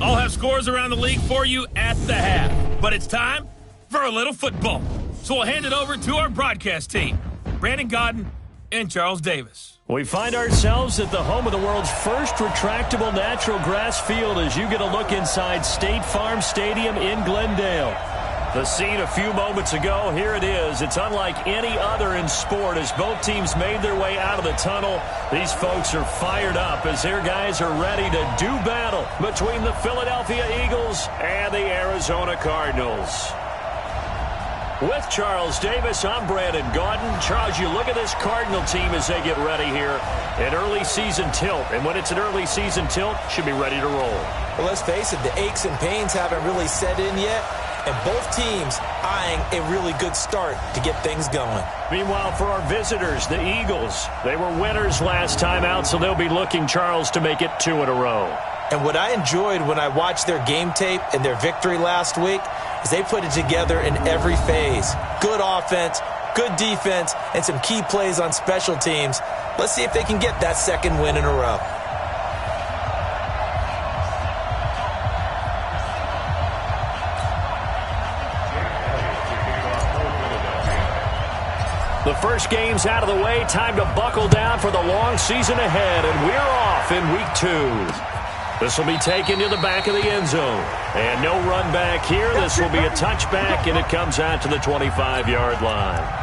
I'll have scores around the league for you at the half. But it's time for a little football. So we'll hand it over to our broadcast team, Brandon Godden and Charles Davis. We find ourselves at the home of the world's first retractable natural grass field as you get a look inside State Farm Stadium in Glendale. The scene a few moments ago, here it is. It's unlike any other in sport as both teams made their way out of the tunnel. These folks are fired up as their guys are ready to do battle between the Philadelphia Eagles and the Arizona Cardinals. With Charles Davis, I'm Brandon Godden. Charles, you look at this Cardinal team as they get ready here. An early season tilt, and when it's an early season tilt, should be ready to roll. Well, let's face it, the aches and pains haven't really set in yet. And both teams eyeing a really good start to get things going. Meanwhile, for our visitors, the Eagles, they were winners last time out, so they'll be looking, Charles, to make it 2 in a row. And what I enjoyed when I watched their game tape and their victory last week is they put it together in every phase. Good offense, good defense, and some key plays on special teams. Let's see if they can get that second win in a row. The first game's out of the way. Time to buckle down for the long season ahead, and we're off in week 2. This will be taken to the back of the end zone. And no run back here. This will be a touchback, and it comes out to the 25-yard line.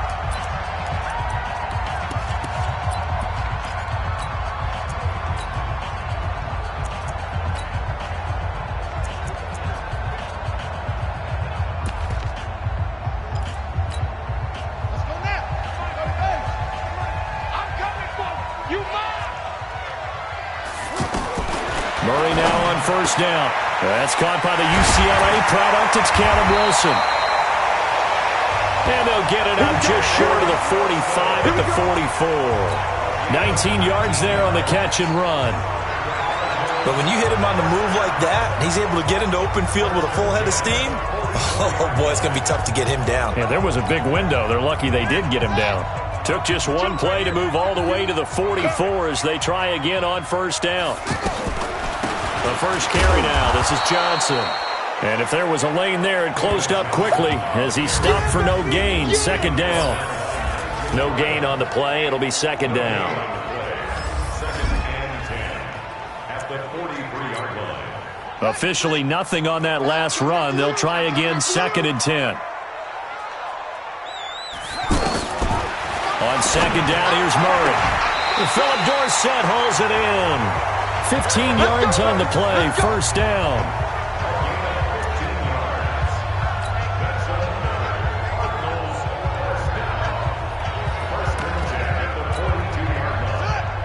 Murray now on first down. That's caught by the UCLA product. It's Caleb Wilson. And they'll get it up just short of the 45 at the 44. 19 yards there on the catch and run. But when you hit him on the move like that, and he's able to get into open field with a full head of steam, oh boy, it's going to be tough to get him down. Yeah, there was a big window. They're lucky they did get him down. Took just one play to move all the way to the 44 as they try again on first down. The first carry now. This is Johnson. And if there was a lane there, it closed up quickly as he stopped for no gain. Second down. No gain on the play. It'll be second down. Officially nothing on that last run. They'll try again, 2nd and 10. On second down, here's Murray. Philip Dorsett hauls it in. 15 yards on the play, first down.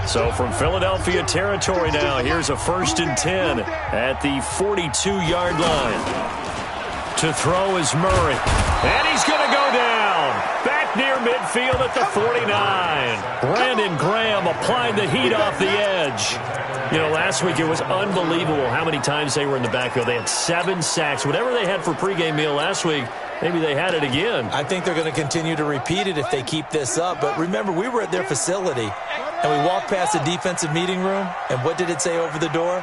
So from Philadelphia territory now, here's a 1st and 10 at the 42-yard line. To throw is Murray. And he's going to go down. Back near midfield at the 49. Brandon Graham applied the heat off the edge. You know, last week it was unbelievable how many times they were in the backfield. They had 7 sacks. Whatever they had for pregame meal last week, maybe they had it again. I think they're going to continue to repeat it if they keep this up. But remember, we were at their facility, and we walked past the defensive meeting room, and what did it say over the door?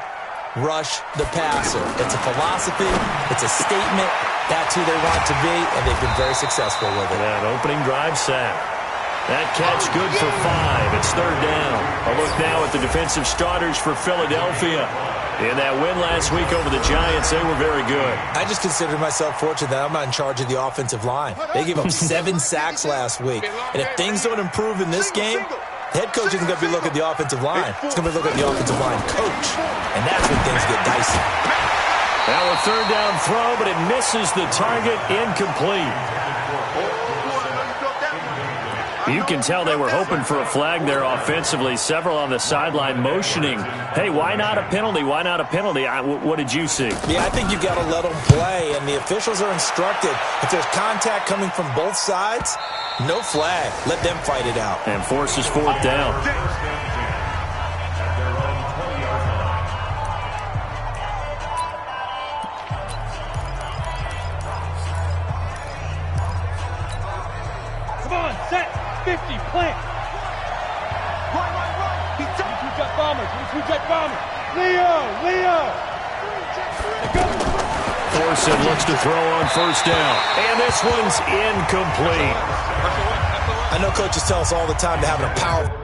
Rush the passer. It's a philosophy. It's a statement. That's who they want to be, and they've been very successful with it. That opening drive sack. That catch good for 5. It's third down. A look now at the defensive starters for Philadelphia. In that win last week over the Giants, they were very good. I just consider myself fortunate that I'm not in charge of the offensive line. They gave up 7 sacks last week. And if things don't improve in this game, the head coach isn't going to be looking at the offensive line. It's going to be looking at the offensive line coach. And that's when things get dicey. Now a third down throw, but it misses the target, incomplete. You can tell they were hoping for a flag there offensively. Several on the sideline motioning, hey, why not a penalty? Why not a penalty? What did you see? Yeah, I think you've got to let them play, and the officials are instructed. If there's contact coming from both sides, no flag. Let them fight it out. And forces 4th down. Come on, set, 50, plant. Right. He's got bombers. Leo. Thorson looks to throw on first down. And this one's incomplete. I know coaches tell us all the time to have a power.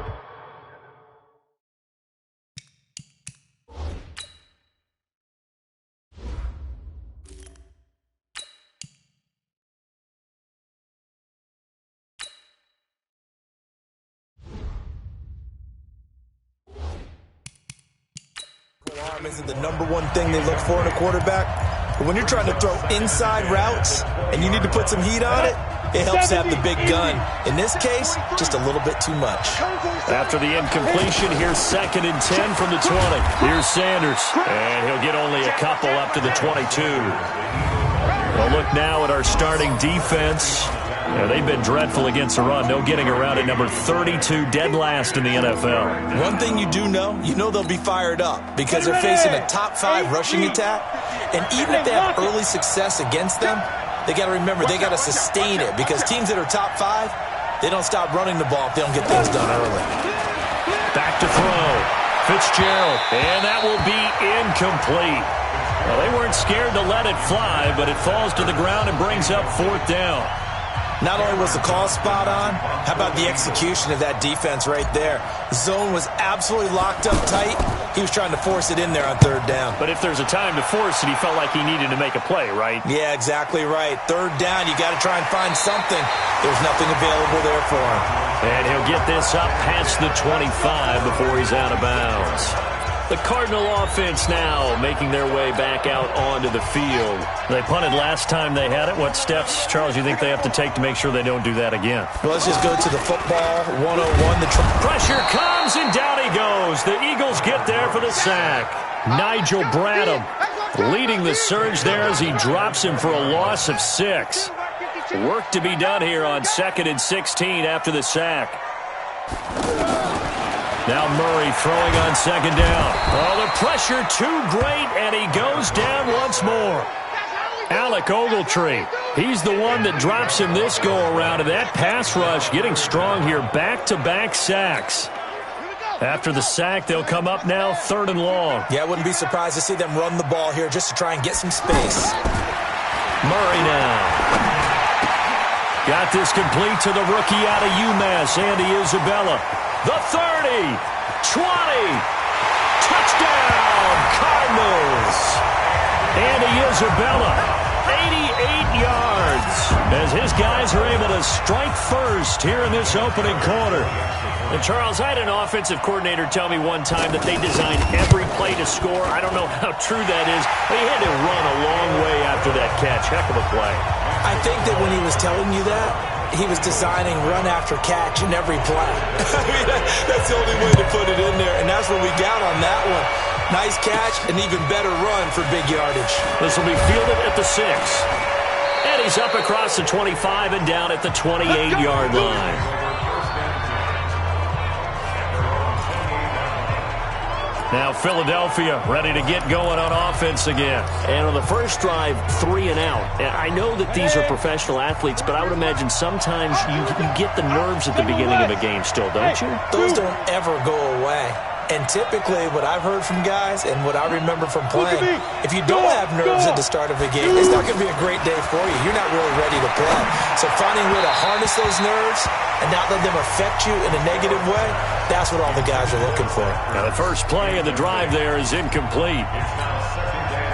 Arm isn't the number one thing they look for in a quarterback. But when you're trying to throw inside routes and you need to put some heat on it, it helps to have the big gun. In this case, just a little bit too much. After the incompletion, here's 2nd and 10 from the 20. Here's Sanders, and he'll get only a couple up to the 22. We'll look now at our starting defense. Yeah, they've been dreadful against the run. No getting around at number 32, dead last in the NFL. One thing you do know, they'll be fired up because they're facing a top 5 rushing attack. And even if they have early success against them, they got to remember they got to sustain it because teams that are top 5, they don't stop running the ball if they don't get things done early. Back to throw. Fitzgerald, and that will be incomplete. Well, they weren't scared to let it fly, but it falls to the ground and brings up 4th down. Not only was the call spot on, how about the execution of that defense right there? The zone was absolutely locked up tight. He was trying to force it in there on 3rd down. But if there's a time to force it, he felt like he needed to make a play, right? Yeah, exactly right. 3rd down, you got to try and find something. There's nothing available there for him. And he'll get this up past the 25 before he's out of bounds. The Cardinal offense now making their way back out onto the field. They punted last time they had it. What steps, Charles, you think they have to take to make sure they don't do that again? Well, let's just go to the football 101. Pressure comes, and down he goes. The Eagles get there for the sack. Nigel Bradham leading the surge there as he drops him for a loss of 6. Work to be done here on 2nd and 16 after the sack. Now Murray throwing on 2nd down. Oh, the pressure too great, and he goes down once more. Alec Ogletree, he's the one that drops him this go-around, and that pass rush getting strong here. Back-to-back sacks. After the sack, they'll come up now 3rd and long. Yeah, I wouldn't be surprised to see them run the ball here just to try and get some space. Murray now. Got this complete to the rookie out of UMass, Andy Isabella. The 30, 20, touchdown, Cardinals. Andy Isabella, 88 yards, as his guys are able to strike first here in this opening quarter. And Charles, I had an offensive coordinator tell me one time that they designed every play to score. I don't know how true that is, but he had to run a long way after that catch. Heck of a play. I think that when he was telling you that, he was designing run after catch in every play. I mean, that's the only way to put it in there, and that's what we got on that one. Nice catch, an even better run for big yardage. This will be fielded at the 6. And he's up across the 25 and down at the 28-yard line. Now Philadelphia ready to get going on offense again. And on the first drive, 3 and out. I know that these are professional athletes, but I would imagine sometimes you get the nerves at the beginning of a game still, don't you? Those don't ever go away. And typically what I've heard from guys and what I remember from playing, if you don't have nerves at the start of a game, it's not going to be a great day for you. You're not really ready to play. So finding a way to harness those nerves and not let them affect you in a negative way, that's what all the guys are looking for. Now the first play of the drive there is incomplete.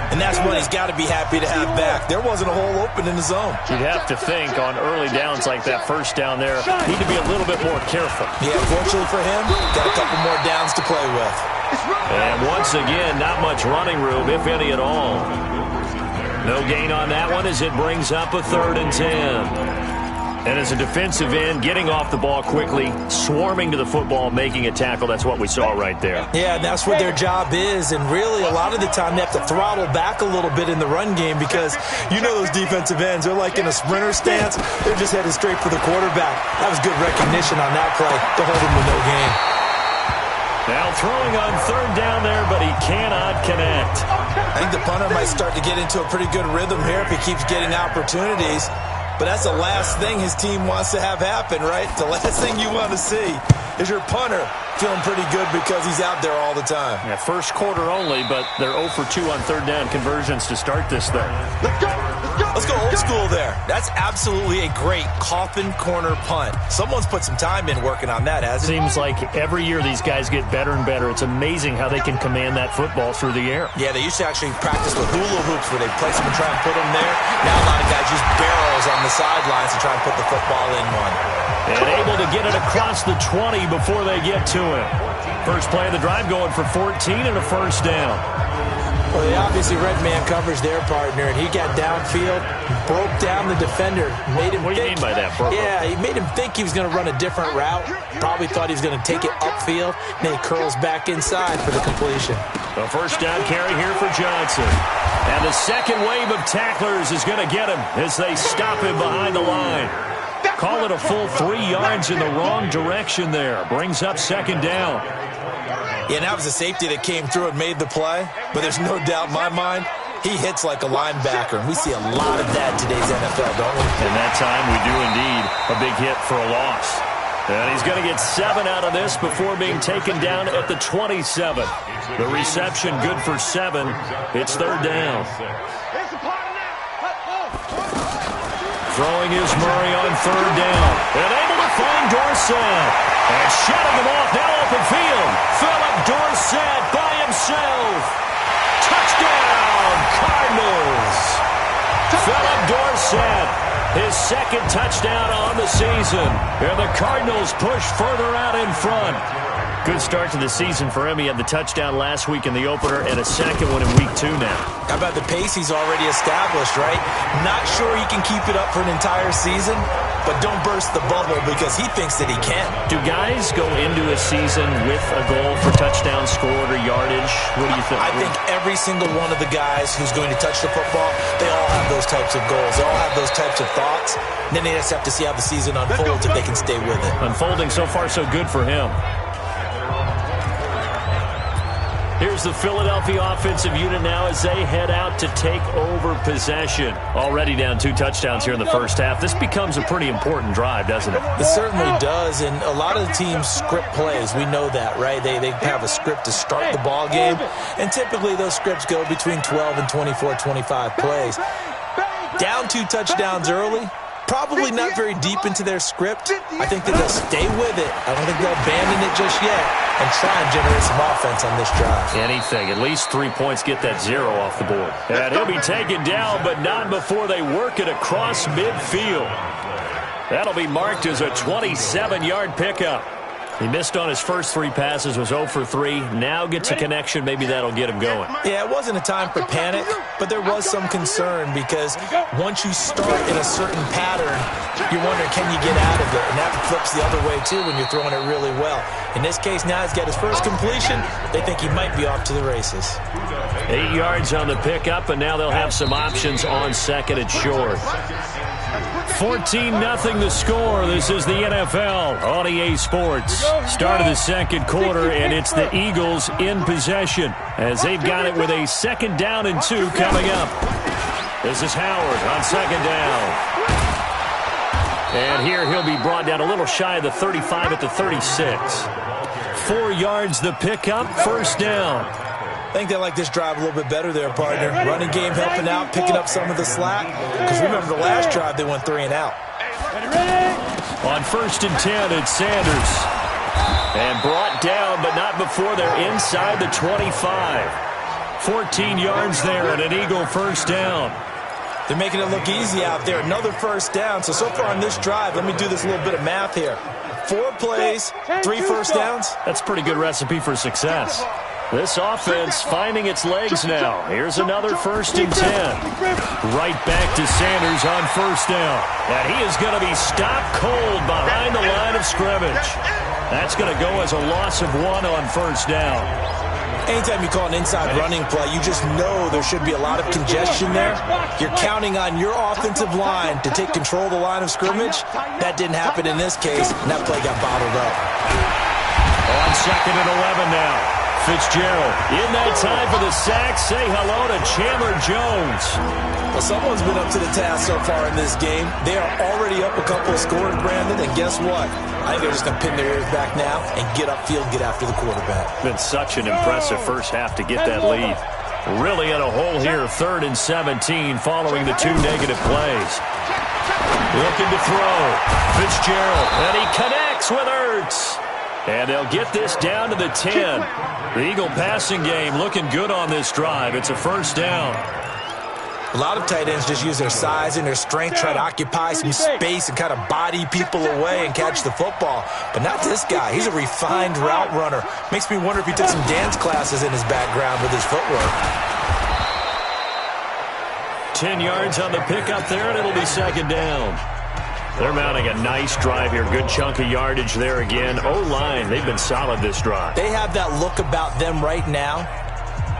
And that's what he's got to be happy to have back. There wasn't a hole open in the zone. You'd have to think on early downs like that first down there, need to be a little bit more careful. Yeah, fortunately for him, got a couple more downs to play with. And once again, not much running room, if any at all. No gain on that one as it brings up a 3rd and 10. And as a defensive end, getting off the ball quickly, swarming to the football, making a tackle, that's what we saw right there. Yeah, and that's what their job is. And really, a lot of the time, they have to throttle back a little bit in the run game because you know those defensive ends, they're like in a sprinter stance. They're just headed straight for the quarterback. That was good recognition on that play to hold him to no gain. Now throwing on 3rd down there, but he cannot connect. I think the punter might start to get into a pretty good rhythm here if he keeps getting opportunities. But that's the last thing his team wants to have happen, right? The last thing you want to see is your punter feeling pretty good because he's out there all the time. Yeah, first quarter only, but they're 0 for 2 on third down conversions to start this thing. Let's go old school there. That's absolutely a great coffin corner punt. Someone's put some time in working on that, hasn't it? Seems like every year these guys get better and better. It's amazing how they can command that football through the air. Yeah, they used to actually practice with hula hoops where they place them and try and put them there. Now a lot of guys use barrels on the sidelines to try and put the football in one. And able to get it across the 20 before they get to him. First play of the drive going for 14 and a first down. Well, they obviously red man covers their partner, and he got downfield, broke down the defender, made him What do you mean by that, bro? Yeah, he made him think he was going to run a different route. Probably thought he was going to take it upfield. Then he curls back inside for the completion. The first down carry here for Johnson. And the second wave of tacklers is going to get him as they stop him behind the line. Call it a full 3 yards in the wrong direction there. Brings up second down. Yeah, that was a safety that came through and made the play. But there's no doubt in my mind, he hits like a linebacker. And we see a lot of that in today's NFL, don't we? And that time we do indeed. A big hit for a loss. And he's going to get 7 out of this before being taken down at the 27. The reception good for 7. It's third down. Throwing is Murray on third down. And able to find Dorsett. And shutting him off now open field. Philip Dorsett by himself. Touchdown, Cardinals. Philip Dorsett, his second touchdown on the season. And the Cardinals push further out in front. Good start to the season for him. He had the touchdown last week in the opener and a second one in week 2 now. How about the pace he's already established, right? Not sure he can keep it up for an entire season, but don't burst the bubble because he thinks that he can. Do guys go into a season with a goal for touchdown scored or yardage? What do you think? I think every single one of the guys who's going to touch the football, they all have those types of goals. They all have those types of thoughts. And then they just have to see how the season unfolds if they can stay with it. Unfolding so far so good for him. Here's the Philadelphia offensive unit now as they head out to take over possession. Already down 2 touchdowns here in the first half. This becomes a pretty important drive, doesn't it? It certainly does, and a lot of the teams script plays. We know that, right? They have a script to start the ball game, and typically those scripts go between 12 and 24, 25 plays. Down 2 touchdowns early. Probably not very deep into their script. I think that they'll stay with it. I don't think they'll abandon it just yet and try and generate some offense on this drive. Anything. At least 3 points get that 0 off the board. And he'll be taken down, but not before they work it across midfield. That'll be marked as a 27-yard pickup. He missed on his first 3 passes, was 0 for 3. Now gets a connection. Maybe that'll get him going. Yeah, it wasn't a time for panic, but there was some concern because once you start in a certain pattern, you're wondering, can you get out of it? And that flips the other way, too, when you're throwing it really well. In this case, now he's got his first completion. They think he might be off to the races. 8 yards on the pickup, and now they'll have some options on second and short. 14-0 the score. This is the NFL on EA Sports. Start of the second quarter, and it's the Eagles in possession as they've got it with a 2nd down and 2 coming up. This is Howard on 2nd down. And here he'll be brought down a little shy of the 35 at the 36. 4 yards the pickup, first down. I think they like this drive a little bit better there, partner. Running game helping out, picking up some of the slack. Because remember the last drive, they went 3 and out. On 1st and 10, it's Sanders. And brought down, but not before they're inside the 25. 14 yards there and an Eagle first down. They're making it look easy out there. Another first down. So far on this drive, let me do this little bit of math here. 4 plays, 3 first downs. That's a pretty good recipe for success. This offense finding its legs now. Here's another 1st and 10. Right back to Sanders on 1st down. And he is going to be stopped cold behind the line of scrimmage. That's going to go as a loss of 1 on 1st down. Anytime you call an inside running play, you just know there should be a lot of congestion there. You're counting on your offensive line to take control of the line of scrimmage. That didn't happen in this case, and that play got bottled up. On 2nd and 11 now. Fitzgerald. In that time for the sack, say hello to Chandler Jones. Well, someone's been up to the task so far in this game. They are already up a couple of scores, Brandon, and guess what? I think they're just going to pin their ears back now and get upfield, get after the quarterback. Been such an impressive first half to get that lead. Really in a hole here, 3rd and 17 following the 2 negative plays. Looking to throw. Fitzgerald, and he connects with Ertz. And they'll get this down to the 10. The Eagle passing game looking good on this drive. It's a first down. A lot of tight ends just use their size and their strength, try to occupy some space and kind of body people away and catch the football. But not this guy. He's a refined route runner. Makes me wonder if he took some dance classes in his background with his footwork. 10 yards on the pickup there, and it'll be 2nd down. They're mounting a nice drive here. Good chunk of yardage there again. O-line, they've been solid this drive. They have that look about them right now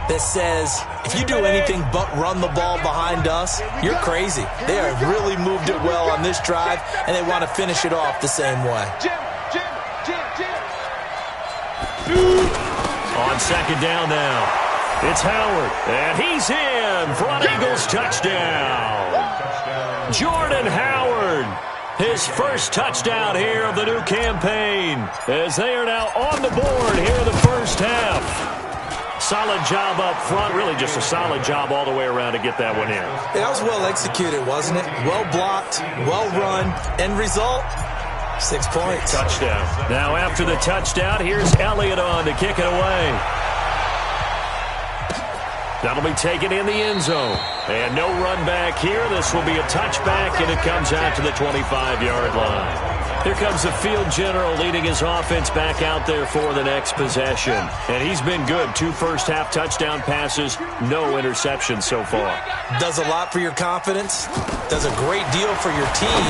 that says, if you do anything but run the ball behind us, you're crazy. They have really moved it well on this drive, and they want to finish it off the same way. On 2nd down now, it's Howard, and he's in for an Eagles touchdown. Jordan Howard, his first touchdown here of the new campaign, as they are now on the board here in the first half. Solid job up front, really just a solid job all the way around to get that one in. That was well executed, wasn't it? Well blocked, well run, end result, 6 points. Touchdown. Now after the touchdown, here's Elliott on to kick it away. That'll be taken in the end zone. And no run back here. This will be a touchback, and it comes out to the 25-yard line. Here comes the field general leading his offense back out there for the next possession. And he's been good. 2 first-half touchdown passes, no interceptions so far. Does a lot for your confidence. Does a great deal for your team.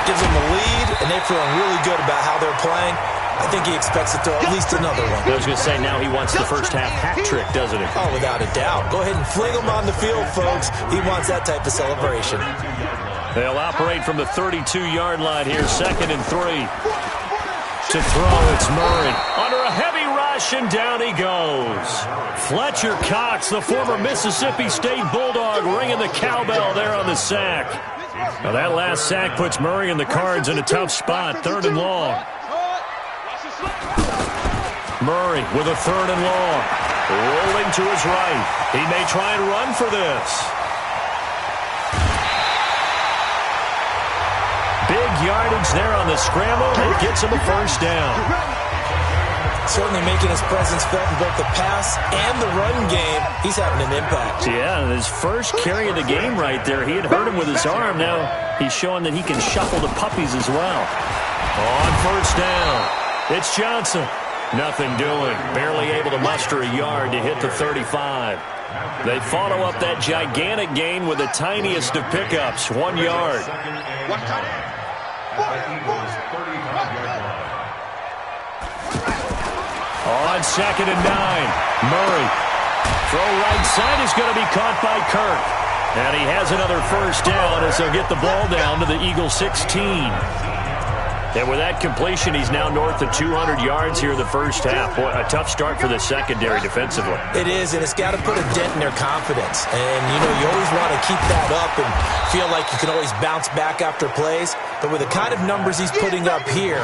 Gives them the lead, and they're feeling really good about how they're playing. I think he expects to throw at least another one. I was going to say, now he wants the first-half hat trick, doesn't he? Oh, without a doubt. Go ahead and fling him on the field, folks. He wants that type of celebration. They'll operate from the 32-yard line here, 2nd and 3. To throw, it's Murray. Under a heavy rush, and down he goes. Fletcher Cox, the former Mississippi State Bulldog, ringing the cowbell there on the sack. Now that last sack puts Murray and the Cards in a tough spot, 3rd and long. Murray with a 3rd and long. Rolling to his right. He may try and run for this. Big yardage there on the scramble. It gets him a first down. Certainly making his presence felt in both the pass and the run game. He's having an impact. Yeah, his first carry of the game right there. He had hurt him with his arm. Now he's showing that he can shuffle the puppies as well. On first down, it's Johnson. Nothing doing. Barely able to muster a yard to hit the 35. They follow up that gigantic gain with the tiniest of pickups, 1 yard. On 2nd and 9, Murray. Throw right side is going to be caught by Kirk. And he has another first down as they'll get the ball down to the Eagles 16. And with that completion, he's now north of 200 yards here in the first half. Boy, a tough start for the secondary defensively. It is, and it's got to put a dent in their confidence. And, you know, you always want to keep that up and feel like you can always bounce back after plays. But with the kind of numbers he's putting up here,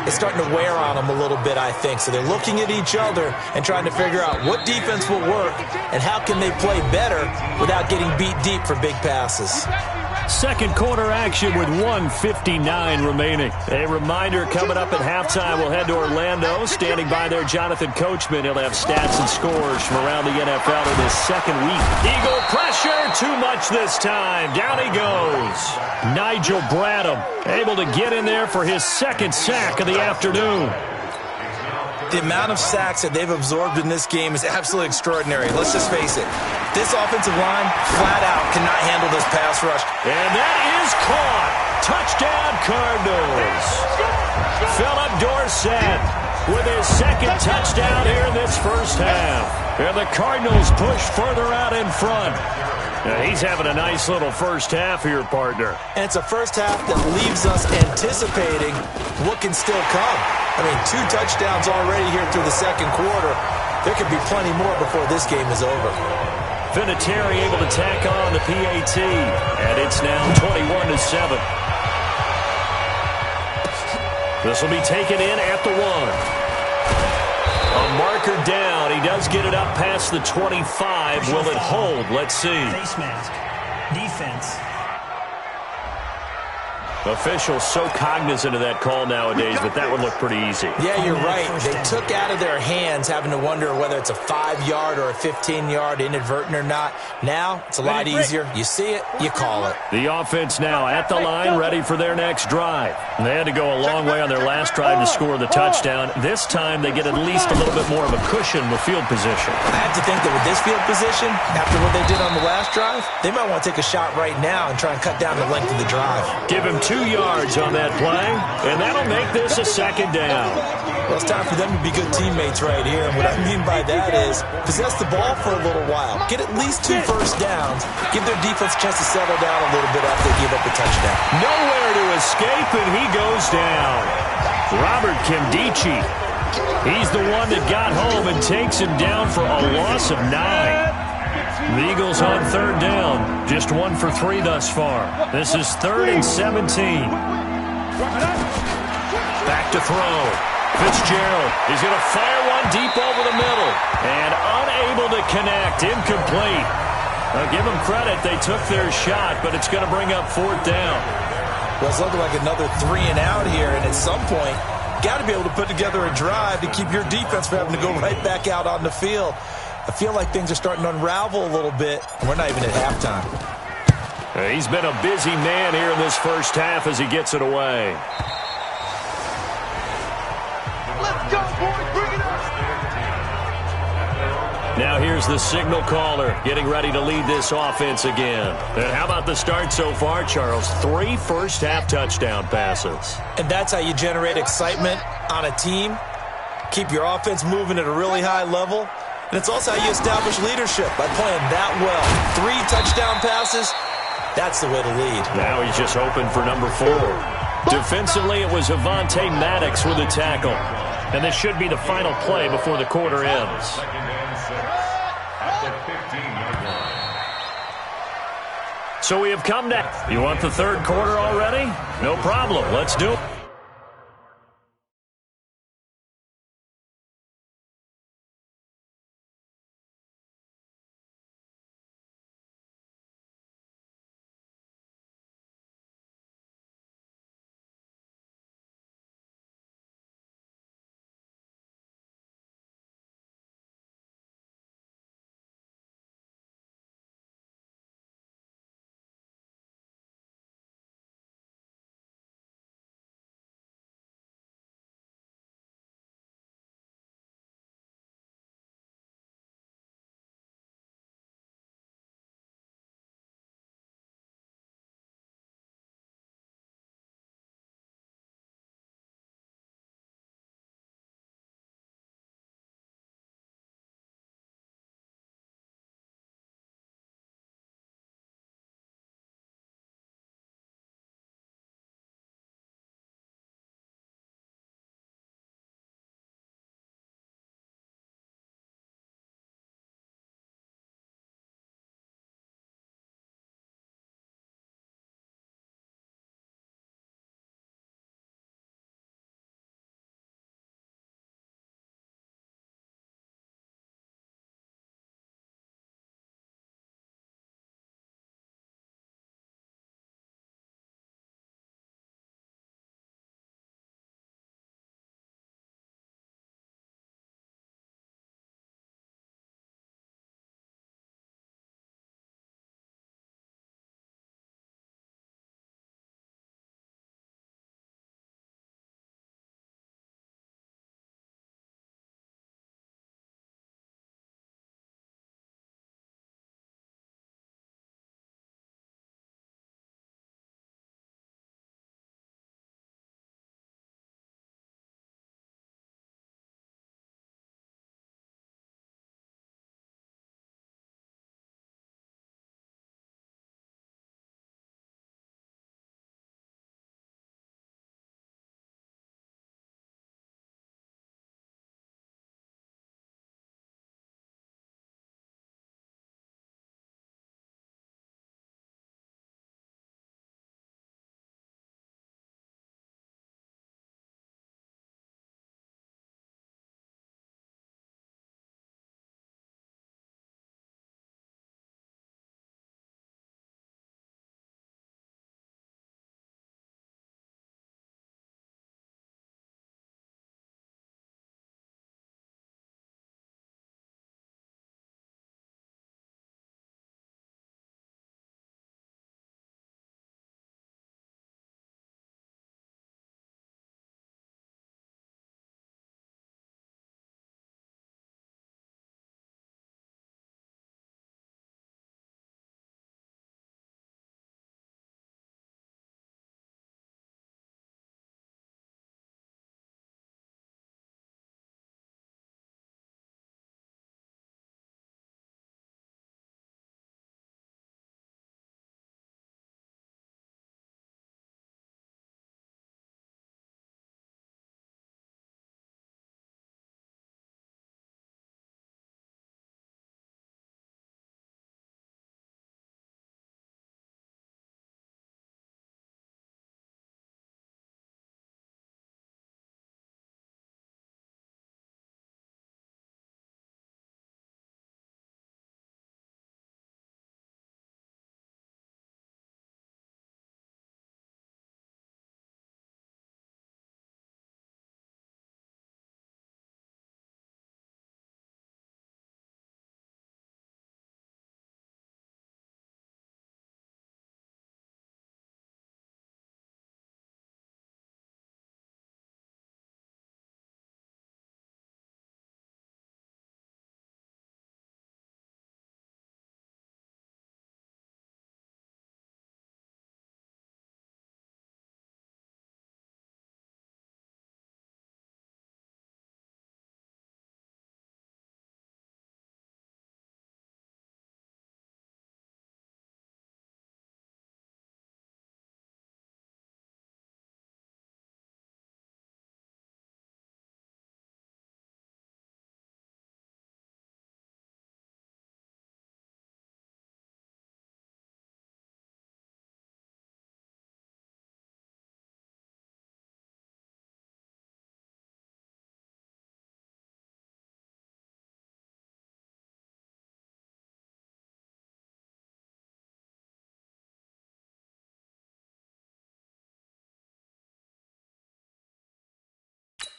it's starting to wear on them a little bit, I think. So they're looking at each other and trying to figure out what defense will work and how can they play better without getting beat deep for big passes. Second quarter action with 1:59 remaining. A reminder coming up at halftime, we'll head to Orlando. Standing by there, Jonathan Coachman. He'll have stats and scores from around the NFL in his second week. Eagle pressure, too much this time. Down he goes. Nigel Bradham able to get in there for his second sack of the afternoon. The amount of sacks that they've absorbed in this game is absolutely extraordinary. Let's just face it. This offensive line, flat out, cannot handle this pass rush. And that is caught. Touchdown, Cardinals. Philip Dorsett with his second touchdown here in this first half. And the Cardinals push further out in front. Now he's having a nice little first half here, partner. And it's a first half that leaves us anticipating what can still come. I mean, 2 touchdowns already here through the second quarter. There could be plenty more before this game is over. Vinatieri able to tack on the PAT, and it's now 21-7. This will be taken in at the 1. A marker down. He does get it up past the 25. Will it hold? Let's see. Face mask. Defense. Officials so cognizant of that call nowadays, but that would look pretty easy. Yeah, you're right. They took out of their hands having to wonder whether it's a 5-yard or a 15-yard, inadvertent or not. Now, it's a lot easier. You see it, you call it. The offense now at the line, ready for their next drive. They had to go a long way on their last drive to score the touchdown. This time, they get at least a little bit more of a cushion with field position. I have to think that with this field position, after what they did on the last drive, they might want to take a shot right now and try and cut down the length of the drive. Give him 2 yards on that play, and that'll make this a second down. Well, it's time for them to be good teammates right here, and what I mean by that is possess the ball for a little while, get at least 2 first downs, give their defense a chance to settle down a little bit after they give up a touchdown. Nowhere to escape, and he goes down. Robert Kimdichie, he's the one that got home and takes him down for a loss of 9. The Eagles on 3rd down. Just 1 for 3 thus far. This is 3rd and 17. Back to throw. Fitzgerald. He's going to fire one deep over the middle. And unable to connect. Incomplete. Now give them credit. They took their shot, but it's going to bring up 4th down. Well, it's looking like another 3 and out here, and at some point, got to be able to put together a drive to keep your defense from having to go right back out on the field. I feel like things are starting to unravel a little bit. We're not even at halftime. He's been a busy man here in this first half as he gets it away. Let's go, boys. Bring it up. Now here's the signal caller getting ready to lead this offense again. And how about the start so far, Charles? 3 first-half touchdown passes. And that's how you generate excitement on a team. Keep your offense moving at a really high level. And it's also how you establish leadership, by playing that well. 3 touchdown passes, that's the way to lead. Now he's just hoping for number 4. Defensively, it was Avonte Maddox with a tackle. And this should be the final play before the quarter ends. So we have come down. You want the 3rd quarter already? No problem. Let's do it.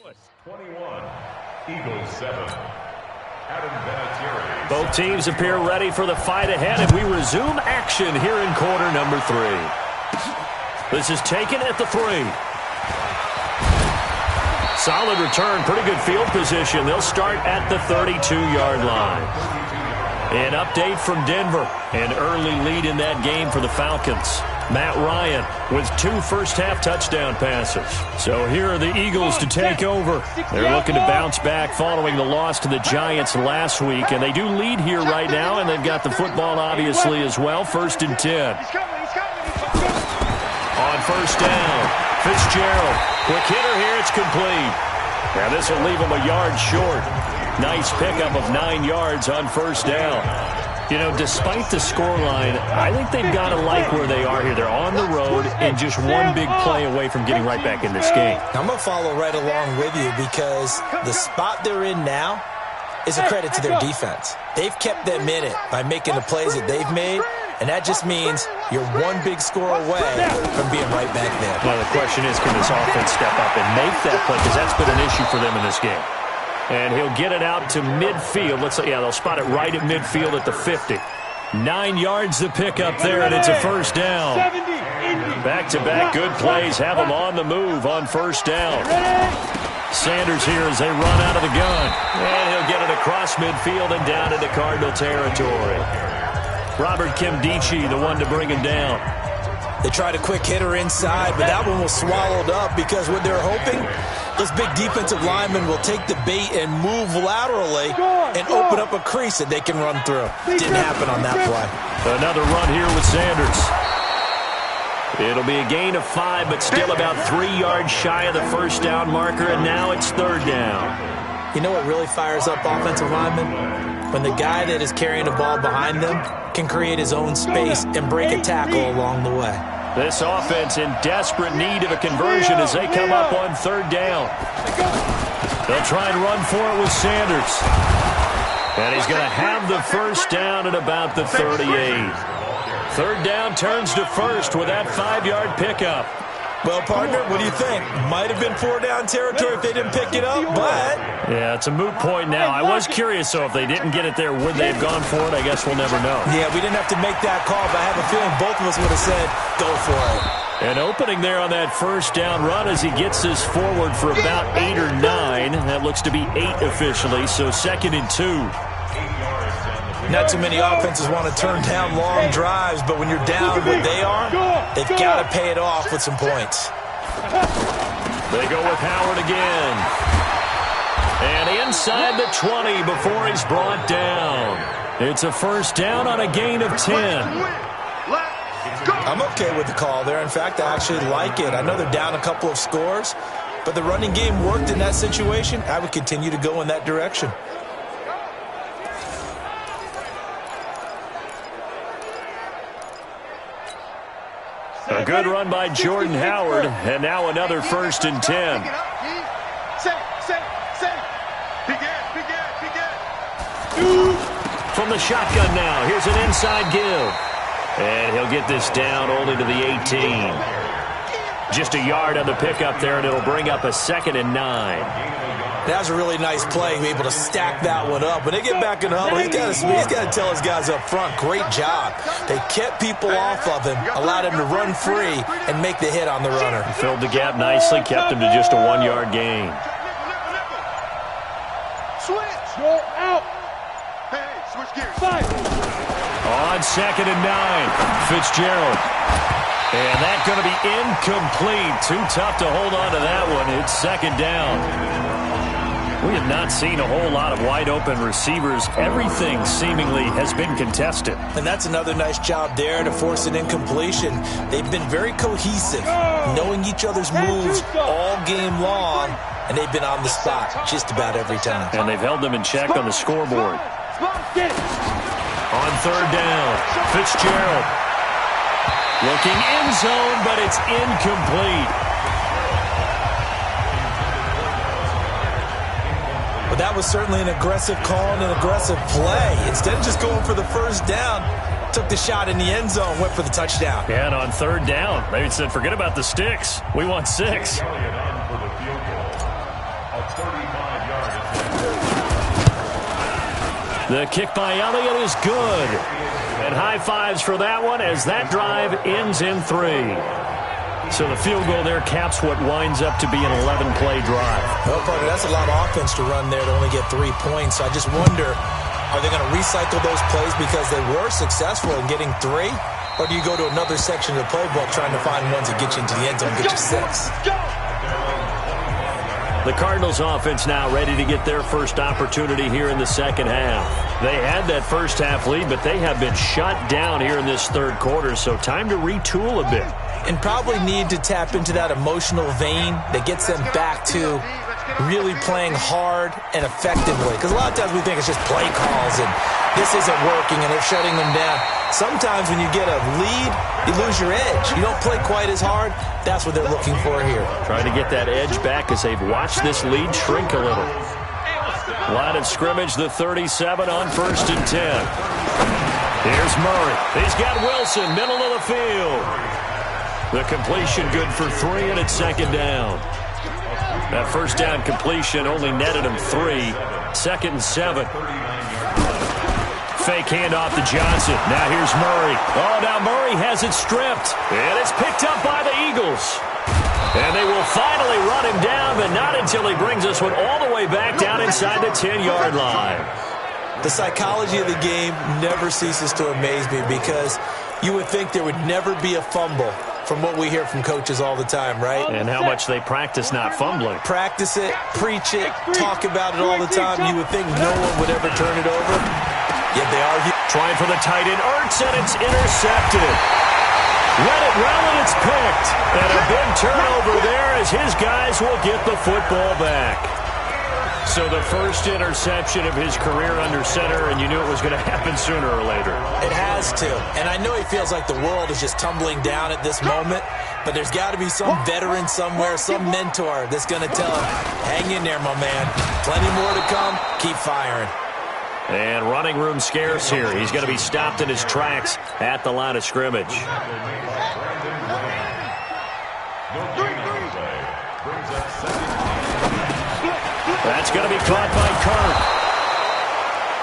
21, Eagles 7. Adam Vinatieri. Both teams appear ready for the fight ahead, and we resume action here in quarter number 3. This is taken at the 3. Solid return, pretty good field position. They'll start at the 32-yard line. An update from Denver. An early lead in that game for the Falcons. Matt Ryan with 2 first-half touchdown passes. So here are the Eagles to take over. They're looking to bounce back following the loss to the Giants last week. And they do lead here right now, and they've got the football obviously as well. 1st and 10. On 1st down, Fitzgerald. Quick hitter here, it's complete. Now this will leave him a yard short. Nice pickup of 9 yards on 1st down. You know, despite the scoreline, I think they've got to like where they are here. They're on the road and just one big play away from getting right back in this game. I'm going to follow right along with you because the spot they're in now is a credit to their defense. They've kept them in it by making the plays that they've made, and that just means you're one big score away from being right back there. Well, the question is, can this offense step up and make that play? Because that's been an issue for them in this game. And he'll get it out to midfield. They'll spot it right at midfield at the 50. 9 yards to pick up there, and it's a 1st down. Back-to-back good plays have them on the move on 1st down. Sanders here as they run out of the gun. And he'll get it across midfield and down into Cardinal territory. Robert Kimdichie, the one to bring him down. They tried a quick hitter inside, but that one was swallowed up because what they're hoping, this big defensive lineman will take the bait and move laterally and open up a crease that they can run through. Didn't happen on that play. Another run here with Sanders. It'll be a gain of 5, but still about 3 yards shy of the 1st down marker, and now it's 3rd down. You know what really fires up offensive linemen? When the guy that is carrying the ball behind them can create his own space and break a tackle along the way. This offense in desperate need of a conversion as they come up on 3rd down. They'll try and run for it with Sanders. And he's going to have the 1st down at about the 38. 3rd down turns to 1st with that 5-yard pickup. Well, partner, what do you think? Might have been 4-down territory if they didn't pick it up, but... Yeah, it's a moot point now. I was curious, though, if they didn't get it there, would they have gone for it? I guess we'll never know. Yeah, we didn't have to make that call, but I have a feeling both of us would have said, go for it. An opening there on that 1st down run as he gets this forward for about 8 or 9. That looks to be 8 officially, so 2nd and 2. Not too many offenses want to turn down long drives, but when you're down what they are, they've got to pay it off with some points. They go with Howard again. And inside the 20 before he's brought down. It's a 1st down on a gain of 10. I'm okay with the call there. In fact, I actually like it. I know they're down a couple of scores, but the running game worked in that situation. I would continue to go in that direction. A good run by Jordan Howard, and now another 1st and 10. From the shotgun now, here's an inside give. And he'll get this down only to the 18. Just a yard on the pickup there, and it'll bring up a 2nd and 9. That was a really nice play, able to stack that one up. When they get back in the huddle, he's got to tell his guys up front, great job. They kept people off of him, allowed him to run free, and make the hit on the runner. Filled the gap nicely, kept him to just a 1-yard gain. Switch, you're out. Hey, switch gears. 5. On 2nd and 9, Fitzgerald. And that's going to be incomplete. Too tough to hold on to that one. It's 2nd down. We have not seen a whole lot of wide-open receivers. Everything seemingly has been contested. And that's another nice job there to force an incompletion. They've been very cohesive, knowing each other's moves all game long, and they've been on the spot just about every time. And they've held them in check on the scoreboard. On 3rd down, Fitzgerald. Looking end zone, but it's incomplete. But that was certainly an aggressive call and an aggressive play. Instead of just going for the 1st down, took the shot in the end zone, went for the touchdown. Yeah, and on 3rd down, they said, forget about the sticks. We want 6. The kick by Elliott is good. And high fives for that one as that drive ends in 3. So the field goal there caps what winds up to be an 11-play drive. Well, partner, that's a lot of offense to run there to only get 3 points. So I just wonder, are they going to recycle those plays because they were successful in getting 3? Or do you go to another section of the playbook trying to find ones that get you into the end zone and get you 6? The Cardinals offense now ready to get their first opportunity here in the second half. They had that first half lead, but they have been shut down here in this third quarter, so time to retool a bit. And probably need to tap into that emotional vein that gets them back to really playing hard and effectively. Because a lot of times we think it's just play calls and this isn't working and they're shutting them down. Sometimes when you get a lead, you lose your edge. You don't play quite as hard. That's what they're looking for here. Trying to get that edge back as they've watched this lead shrink a little. Line of scrimmage, the 37 on 1st and 10. Here's Murray. He's got Wilson, middle of the field. The completion good for 3, and it's 2nd down. That first down completion only netted him 3. 2nd and 7. Fake handoff to Johnson. Now here's Murray. Oh, now Murray has it stripped. And it's picked up by the Eagles. And they will finally run him down, but not until he brings this one all the way back down inside the 10-yard line. The psychology of the game never ceases to amaze me because you would think there would never be a fumble from what we hear from coaches all the time, right? And how much they practice not fumbling. Practice it, preach it, talk about it all the time. You would think no one would ever turn it over. Yet they argue. Trying for the tight end, Ertz, and it's intercepted. Let it run, and it's picked. And a big turnover there as his guys will get the football back. So the first interception of his career under center, and you knew it was going to happen sooner or later. It has to. And I know he feels like the world is just tumbling down at this moment, but there's got to be some veteran somewhere, some mentor that's going to tell him, hang in there, my man. Plenty more to come. Keep firing. And running room scarce here. He's going to be stopped in his tracks at the line of scrimmage. That's going to be caught by Kirk.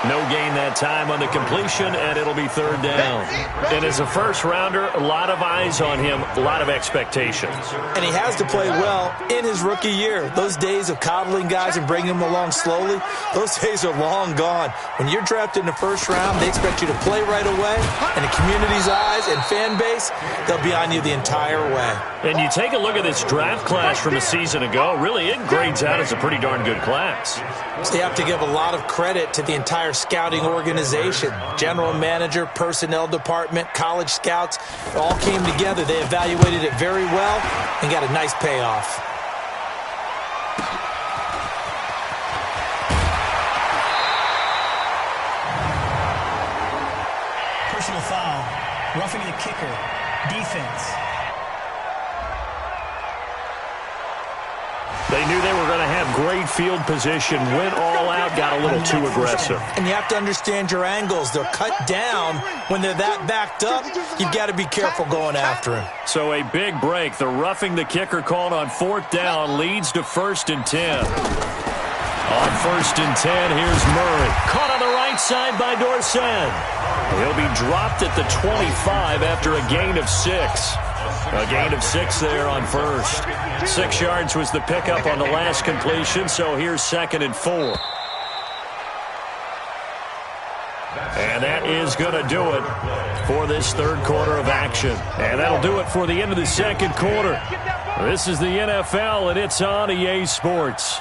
No gain that time on the completion, and it'll be 3rd down. And as a first-rounder, a lot of eyes on him, a lot of expectations. And he has to play well in his rookie year. Those days of coddling guys and bringing them along slowly, those days are long gone. When you're drafted in the first round, they expect you to play right away, and the community's eyes and fan base, they'll be on you the entire way. And you take a look at this draft class from a season ago, really it grades out as a pretty darn good class. So you have to give a lot of credit to the entire scouting organization. General manager, personnel department, college scouts, all came together. They evaluated it very well and got a nice payoff. Personal foul. Roughing the kicker. Defense. They knew they were going to have great field position, went all out, got a little too aggressive. And you have to understand your angles. They're cut down. When they're that backed up, you've got to be careful going after him. So a big break. The roughing the kicker called on 4th down leads to 1st and 10. On 1st and 10, here's Murray. Caught on the right side by Dorsett. He'll be dropped at the 25 after a gain of 6. A gain of 6 there on 1st. 6 yards was the pickup on the last completion, so here's 2nd and 4. And that is going to do it for this third quarter of action. And that'll do it for the end of the second quarter. This is the NFL, and it's on EA Sports.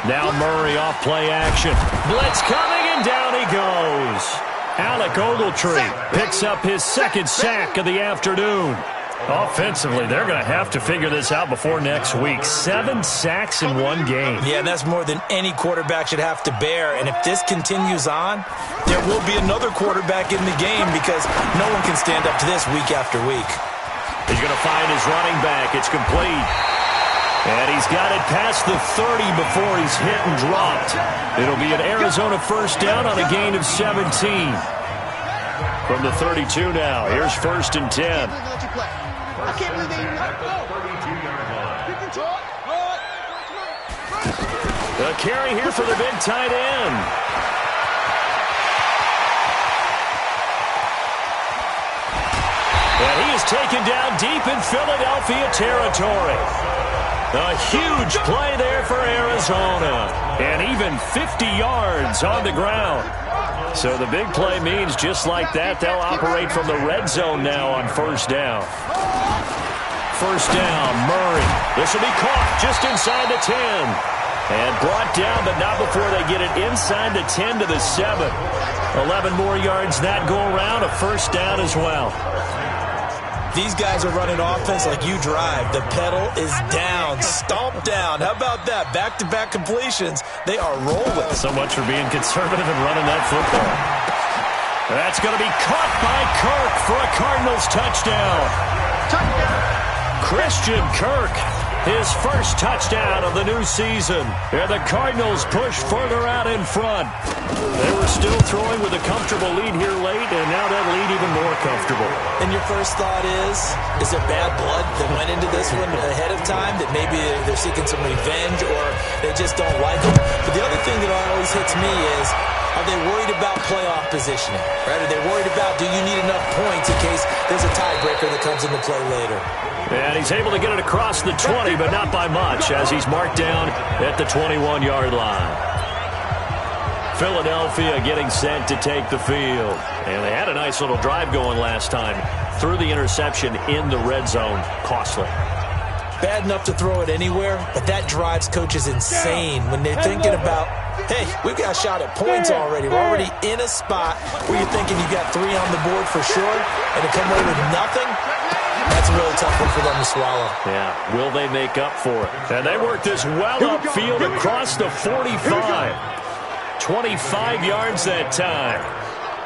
Now Murray off play action. Blitz coming, and down he goes. Alec Ogletree picks up his 2nd sack of the afternoon. Offensively, they're going to have to figure this out before next week. 7 sacks in one game. Yeah, and that's more than any quarterback should have to bear. And if this continues on, there will be another quarterback in the game because no one can stand up to this week after week. He's going to find his running back. It's complete. And he's got it past the 30 before he's hit and dropped. It'll be an Arizona first down on a gain of 17. From the 32 now, here's 1st and 10. I can't believe they A carry here for the big tight end. And he is taken down deep in Philadelphia territory. A huge play there for Arizona. And even 50 yards on the ground. So the big play means just like that, they'll operate from the red zone now on first down. First down, Murray. This will be caught just inside the 10. And brought down, but not before they get it inside the 10 to the 7. 11 more yards that go around, a first down as well. These guys are running offense like you drive. The pedal is down, stomped down. How about that? Back-to-back completions. They are rolling. So much for being conservative and running that football. That's going to be caught by Kirk for a Cardinals touchdown. Christian Kirk, his first touchdown of the new season. And the Cardinals push further out in front. They were still throwing with a comfortable lead here late, and now that lead even more comfortable. And your first thought is there bad blood that went into this one ahead of time, that maybe they're seeking some revenge or they just don't like them? But the other thing that always hits me is, are they worried about playoff positioning? Right? Are they worried about, do you need enough points in case there's a tiebreaker that comes into play later? And he's able to get it across the 20, but not by much, as he's marked down at the 21-yard line. Philadelphia getting set to take the field. And they had a nice little drive going last time. Threw the interception in the red zone. Costly. Bad enough to throw it anywhere, but that drives coaches insane when they're thinking about, hey, we've got a shot at points already. We're already in a spot where you're thinking you got 3 on the board for sure, and to come away with nothing, that's a really tough one for them to swallow. Yeah, will they make up for it? And they work this well upfield across the 45. 25 yards that time.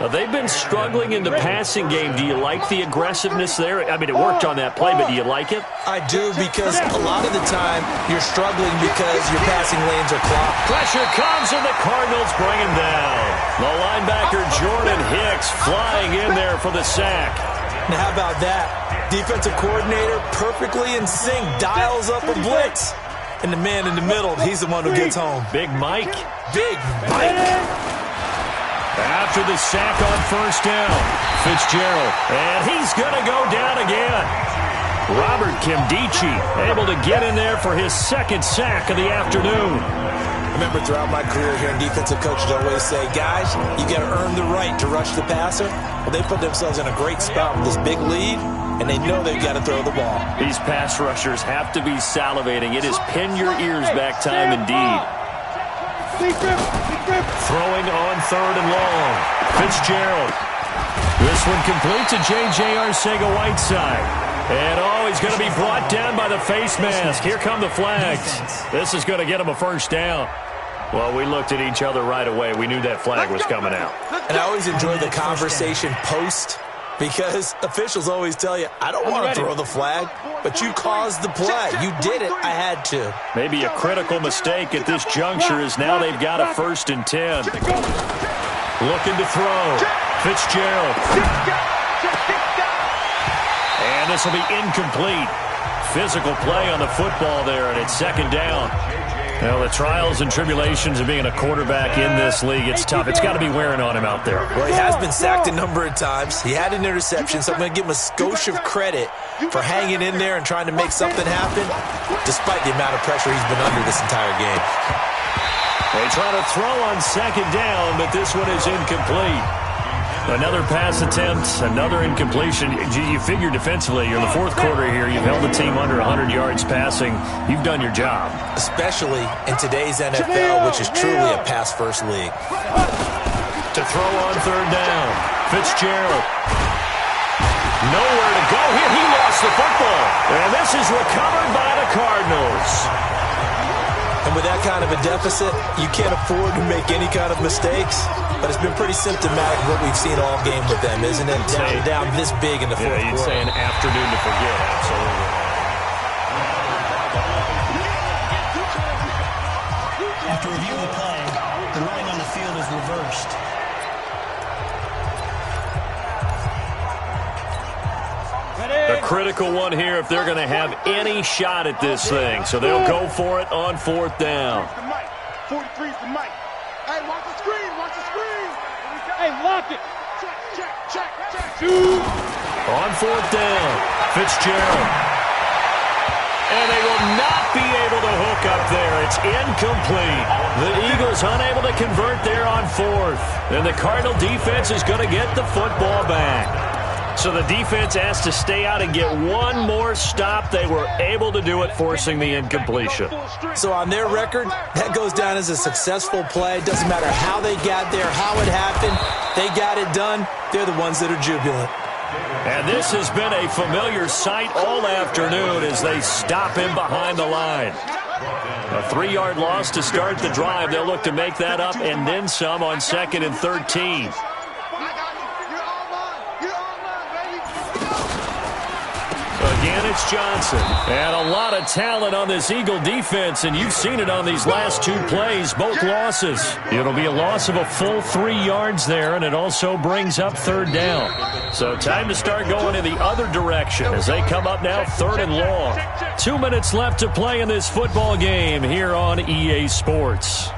Now, they've been struggling in the passing game. Do you like the aggressiveness there? I mean, it worked on that play, but do you like it? I do, because a lot of the time you're struggling because your passing lanes are clogged. Pressure comes, and the Cardinals bring him down. The linebacker Jordan Hicks flying in there for the sack. Now, how about that? Defensive coordinator perfectly in sync, dials up a blitz. And the man in the middle, he's the one who gets home. Big Mike. Big Mike. After the sack on first down, Fitzgerald. And he's going to go down again. Robert Kimdichie able to get in there for his second sack of the afternoon. I remember throughout my career hearing defensive coaches always say, guys, you got to earn the right to rush the passer. Well, they put themselves in a great spot with this big lead, and they know they've got to throw the ball. These pass rushers have to be salivating. It is pin your ears back time indeed. Throwing on third and long. Fitzgerald. This one complete to J.J. Arcega-Whiteside. And, he's going to be brought down by the face mask. Here come the flags. This is going to get him a first down. Well, we looked at each other right away. We knew that flag was coming out. And I always enjoy the conversation post, because officials always tell you, I don't want to throw the flag, but you caused the play. You did it. I had to. Maybe a critical mistake at this juncture is now they've got a 1st and 10. Looking to throw. Fitzgerald. And this will be incomplete. Physical play on the football there, and it's second down. Well, the trials and tribulations of being a quarterback in this league, it's tough. It's got to be wearing on him out there. Well, he has been sacked a number of times. He had an interception, so I'm going to give him a skosh of credit for hanging in there and trying to make something happen, despite the amount of pressure he's been under this entire game. They try to throw on second down, but this one is incomplete. Another pass attempt, another incompletion. You figure defensively, you're in the fourth quarter here. You've held the team under 100 yards passing. You've done your job. Especially in today's NFL, which is truly a pass-first league. To throw on third down. Fitzgerald. Nowhere to go here. He lost the football. And this is recovered by the Cardinals. And with that kind of a deficit, you can't afford to make any kind of mistakes. But it's been pretty symptomatic of what we've seen all game with them, isn't it? Down this big in the fourth quarter. You'd say an afternoon to forget, absolutely. After reviewing the play, the ruling on the field is reversed. A critical one here if they're going to have any shot at this thing. So they'll go for it on fourth down. 43 is the mic. Hey, watch the screen. Watch the screen. Hey, lock it. Check. Shoot. On fourth down, Fitzgerald. And they will not be able to hook up there. It's incomplete. The Eagles unable to convert there on fourth. And the Cardinal defense is going to get the football back. So the defense has to stay out and get one more stop. They were able to do it, forcing the incompletion. So on their record, that goes down as a successful play. Doesn't matter how they got there, how it happened. They got it done. They're the ones that are jubilant. And this has been a familiar sight all afternoon as they stop him behind the line. A 3-yard loss to start the drive. They'll look to make that up and then some on 2nd and 13. Again, it's Johnson. And a lot of talent on this Eagle defense, and you've seen it on these last 2 plays, both losses. It'll be a loss of a full 3 yards there, and it also brings up 3rd down. So time to start going in the other direction as they come up now 3rd and long. 2 minutes left to play in this football game here on EA Sports.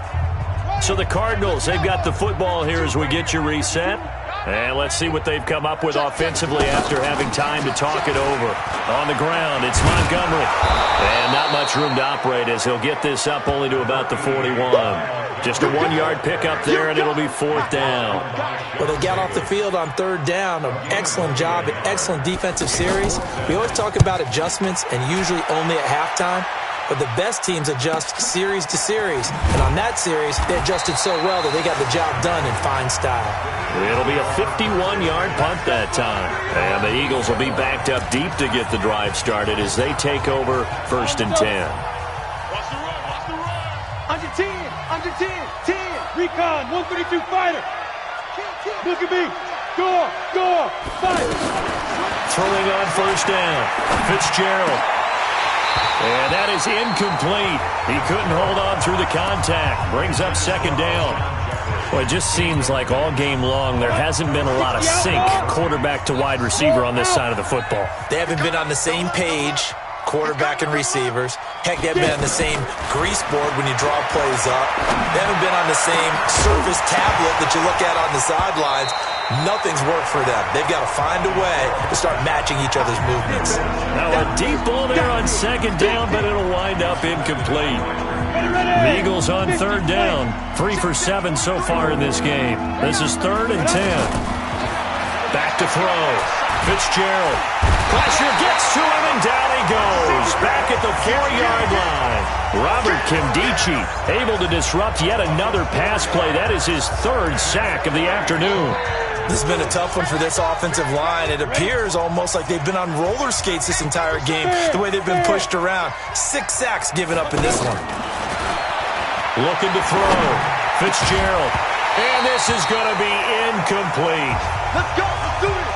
So the Cardinals, they've got the football here as we get you reset. And let's see what they've come up with offensively after having time to talk it over. On the ground, it's Montgomery. And not much room to operate as he'll get this up only to about the 41. Just a 1-yard pickup there, and it'll be 4th down. Well, they got off the field on 3rd down. An excellent job, an excellent defensive series. We always talk about adjustments, and usually only at halftime. But the best teams adjust series to series. And on that series, they adjusted so well that they got the job done in fine style. It'll be a 51-yard punt that time. And the Eagles will be backed up deep to get the drive started as they take over 1st and 10. Watch the run. Under 10. 10. Recon. 132 fighter. Look at me. Go. Fight. Throwing on 1st down. Fitzgerald. And that is incomplete. He couldn't hold on through the contact. Brings up 2nd down. Well, it just seems like all game long there hasn't been a lot of sync quarterback to wide receiver on this side of the football. They haven't been on the same page, quarterback and receivers. Heck, they haven't been on the same grease board when you draw plays up. They haven't been on the same surface tablet that you look at on the sidelines. Nothing's worked for them. They've got to find a way to start matching each other's movements. Now a deep ball there on 2nd down, but it'll wind up incomplete. The Eagles on 3rd down. 3 for 7 so far in this game. This is 3rd and 10. Back to throw. Fitzgerald. Pressure gets to him, and down he goes. Back at the 4-yard line. Robert Kimdichie able to disrupt yet another pass play. That is his 3rd sack of the afternoon. This has been a tough one for this offensive line. It appears almost like they've been on roller skates this entire game, the way they've been pushed around. 6 sacks given up in this one. Looking to throw. Fitzgerald. And this is going to be incomplete. Let's go. Let's do it.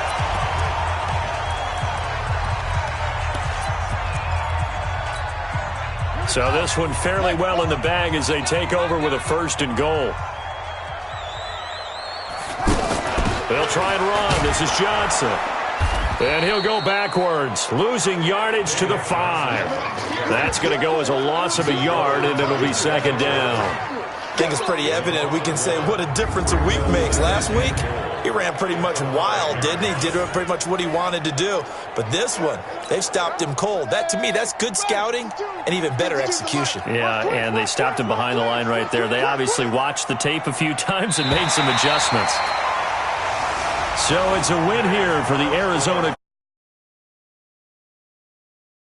So this one fairly well in the bag as they take over with a 1st and goal. They'll try and run. This is Johnson. And he'll go backwards, losing yardage to the 5. That's going to go as a loss of a yard, and it'll be 2nd down. I think it's pretty evident. We can say what a difference a week makes. Last week, he ran pretty much wild, didn't he? Did pretty much what he wanted to do. But this one, they've stopped him cold. That, to me, that's good scouting and even better execution. Yeah, and they stopped him behind the line right there. They obviously watched the tape a few times and made some adjustments. So it's a win here for the Arizona